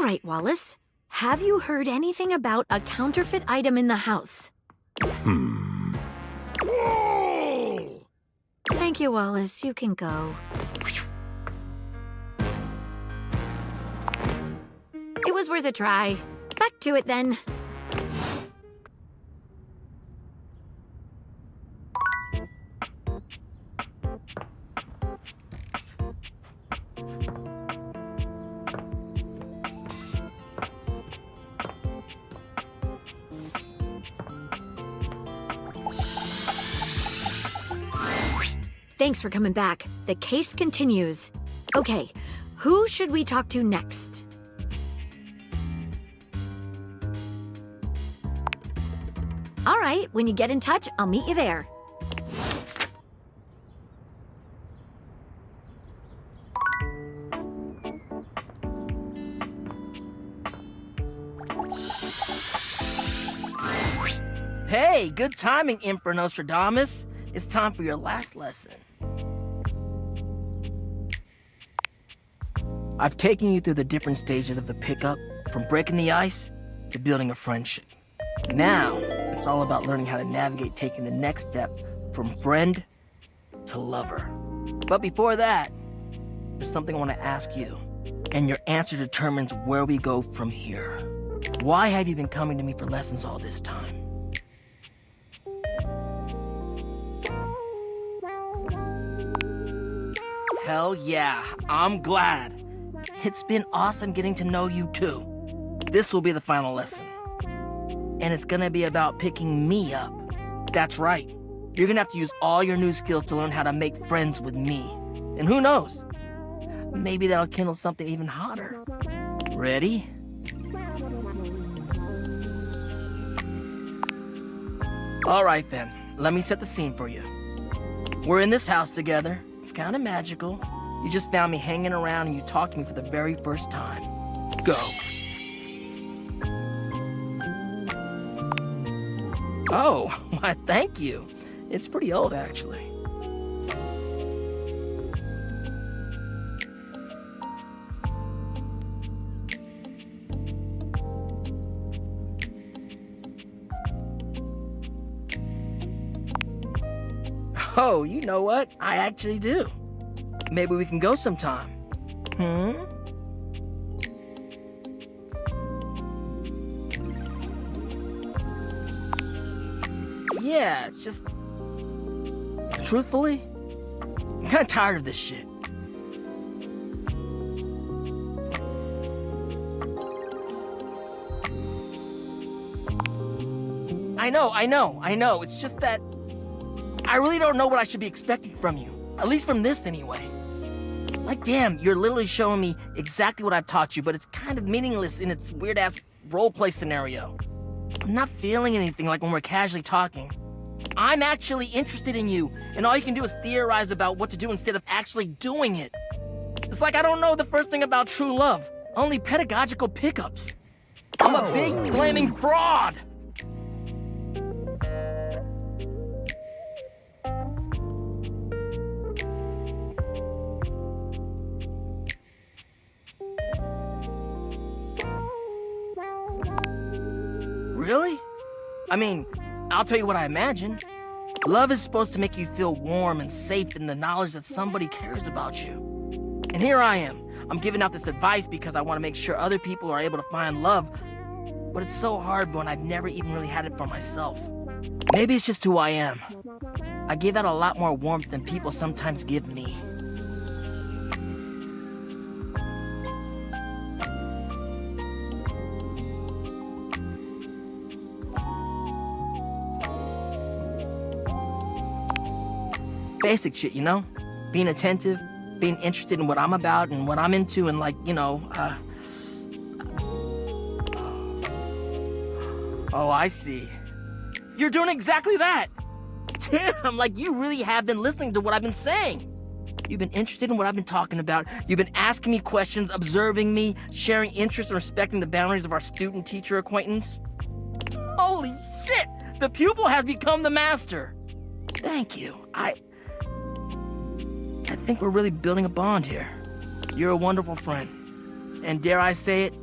right, Wallace. Have you heard anything about a counterfeit item in the house? Whoa! Thank you, Wallace. You can go. It was worth a try. Back to it, then. Thanks for coming back. The case continues. Okay, who should we talk to next? All right, when you get in touch, I'll meet you there. Hey, good timing, Emperor Nostradamus. It's time for your last lesson. I've taken you through the different stages of the pickup, from breaking the ice to building a friendship. Now, it's all about learning how to navigate taking the next step from friend to lover. But before that, there's something I want to ask you, and your answer determines where we go from here. Why have you been coming to me for lessons all this time? Hell yeah, I'm glad. It's been awesome getting to know you too. This will be the final lesson. And it's gonna be about picking me up. That's right. You're gonna have to use all your new skills to learn how to make friends with me. And who knows? Maybe that'll kindle something even hotter. Ready? All right then, let me set the scene for you. We're in this house together. It's kind of magical. You just found me hanging around and you talked to me for the very first time. Go. Oh, why, thank you. It's pretty old, actually. Oh, you know what? I actually do. Maybe we can go sometime. Yeah, it's just... Truthfully, I'm kind of tired of this shit. I know. It's just that... I really don't know what I should be expecting from you. At least from this, anyway. Like, damn, you're literally showing me exactly what I've taught you, but it's kind of meaningless in its weird-ass roleplay scenario. I'm not feeling anything like when we're casually talking. I'm actually interested in you, and all you can do is theorize about what to do instead of actually doing it. It's like I don't know the first thing about true love, only pedagogical pickups. I'm a big, flaming fraud! Really? I mean, I'll tell you what I imagine. Love is supposed to make you feel warm and safe in the knowledge that somebody cares about you. And here I am. I'm giving out this advice because I want to make sure other people are able to find love. But it's so hard when I've never even really had it for myself. Maybe it's just who I am. I give out a lot more warmth than people sometimes give me. Basic shit, you know? Being attentive, being interested in what I'm about and what I'm into and like, Oh, I see. You're doing exactly that! Damn, like you really have been listening to what I've been saying. You've been interested in what I've been talking about. You've been asking me questions, observing me, sharing interests and respecting the boundaries of our student-teacher acquaintance. Holy shit! The pupil has become the master! Thank you. I think we're really building a bond here. You're a wonderful friend. And dare I say it,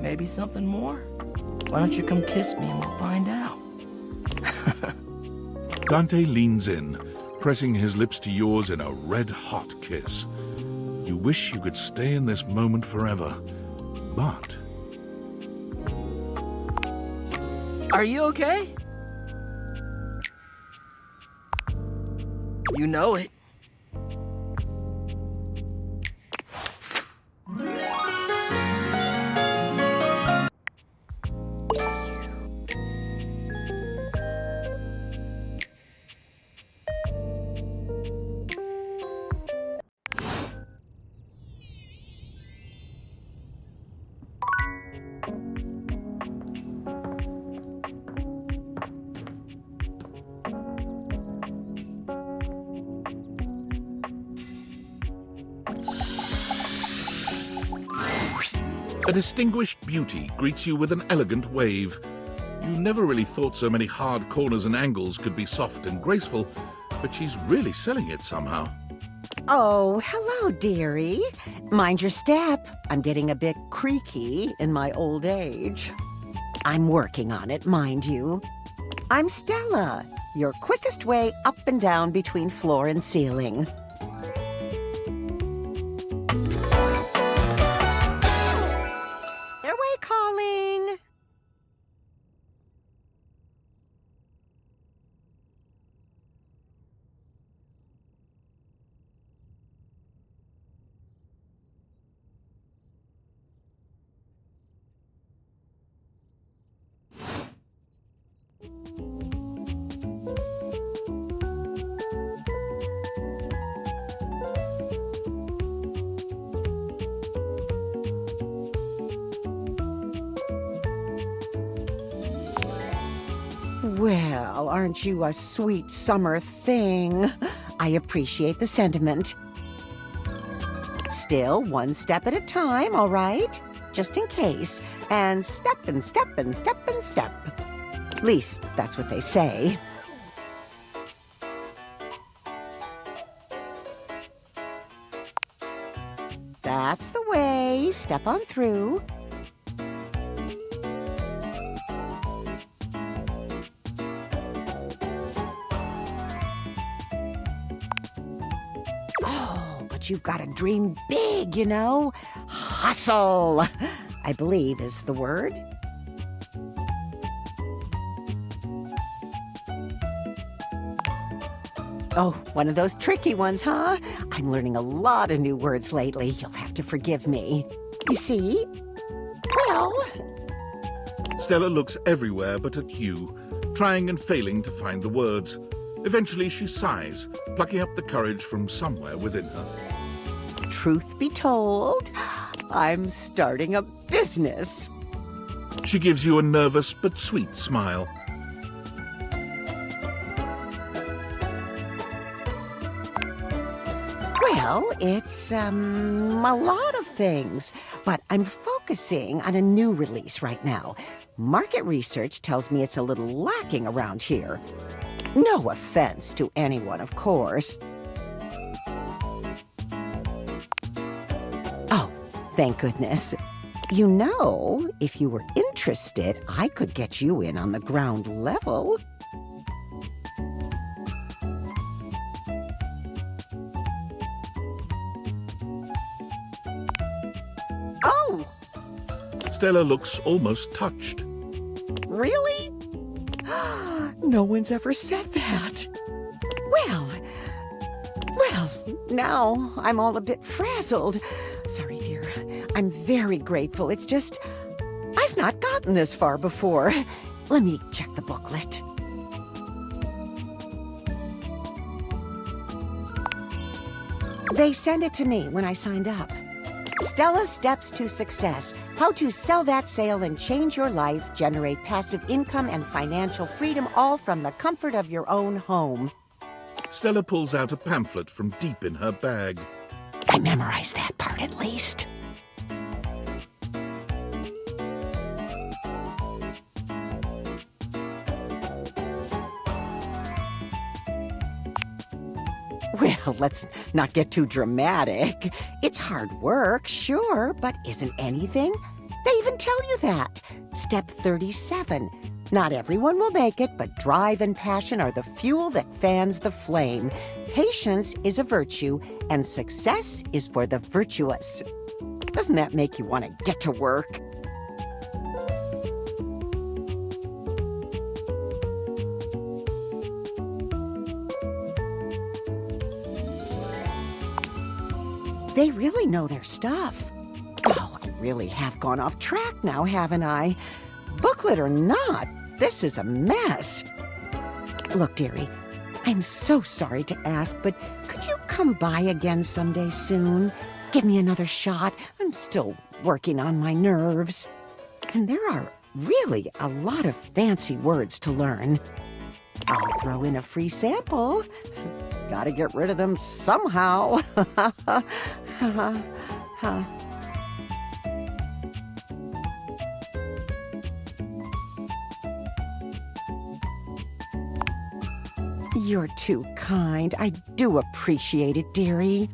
Maybe something more? Why don't you come kiss me and we'll find out? Dante leans in, pressing his lips to yours in a red-hot kiss. You wish you could stay in this moment forever, but... Are you okay? You know it. A distinguished beauty greets you with an elegant wave. You never really thought so many hard corners and angles could be soft and graceful, but she's really selling it somehow. Oh, hello, dearie. Mind your step. I'm getting a bit creaky in my old age. I'm working on it, mind you. I'm Stella, your quickest way up and down between floor and ceiling. Their way calling. Well, aren't you a sweet summer thing? I appreciate the sentiment. Still, one step at a time, all right? Just in case. And step and step and step and step. At least, that's what they say. That's the way. Step on through. But you've got to dream big, you know? Hustle, I believe is the word. Oh, one of those tricky ones, huh? I'm learning a lot of new words lately. You'll have to forgive me. You see? Well... Stella looks everywhere but at you, trying and failing to find the words. Eventually she sighs, plucking up the courage from somewhere within her. Truth be told, I'm starting a business. She gives you a nervous but sweet smile. Well, it's, a lot of things, but I'm focusing on a new release right now. Market research tells me it's a little lacking around here. No offense to anyone, of course. Oh, thank goodness. You know, if you were interested, I could get you in on the ground level. Oh! Stella looks almost touched. Really? No one's ever said that. Well, now I'm all a bit frazzled. Sorry, dear. I'm very grateful. It's just, I've not gotten this far before. Let me check the booklet. They sent it to me when I signed up. Stella's Steps to Success. How to sell that sale and change your life, generate passive income and financial freedom, all from the comfort of your own home. Stella pulls out a pamphlet from deep in her bag. I memorized that part at least. Well, let's not get too dramatic. It's hard work, sure, but isn't anything? They even tell you that. Step 37. Not everyone will make it, but drive and passion are the fuel that fans the flame. Patience is a virtue, and success is for the virtuous. Doesn't that make you want to get to work? They really know their stuff. Oh, I really have gone off track now, haven't I? Booklet or not, this is a mess. Look, dearie, I'm so sorry to ask, but could you come by again someday soon? Give me another shot. I'm still working on my nerves. And there are really a lot of fancy words to learn. I'll throw in a free sample. Gotta get rid of them somehow. You're too kind. I do appreciate it, dearie.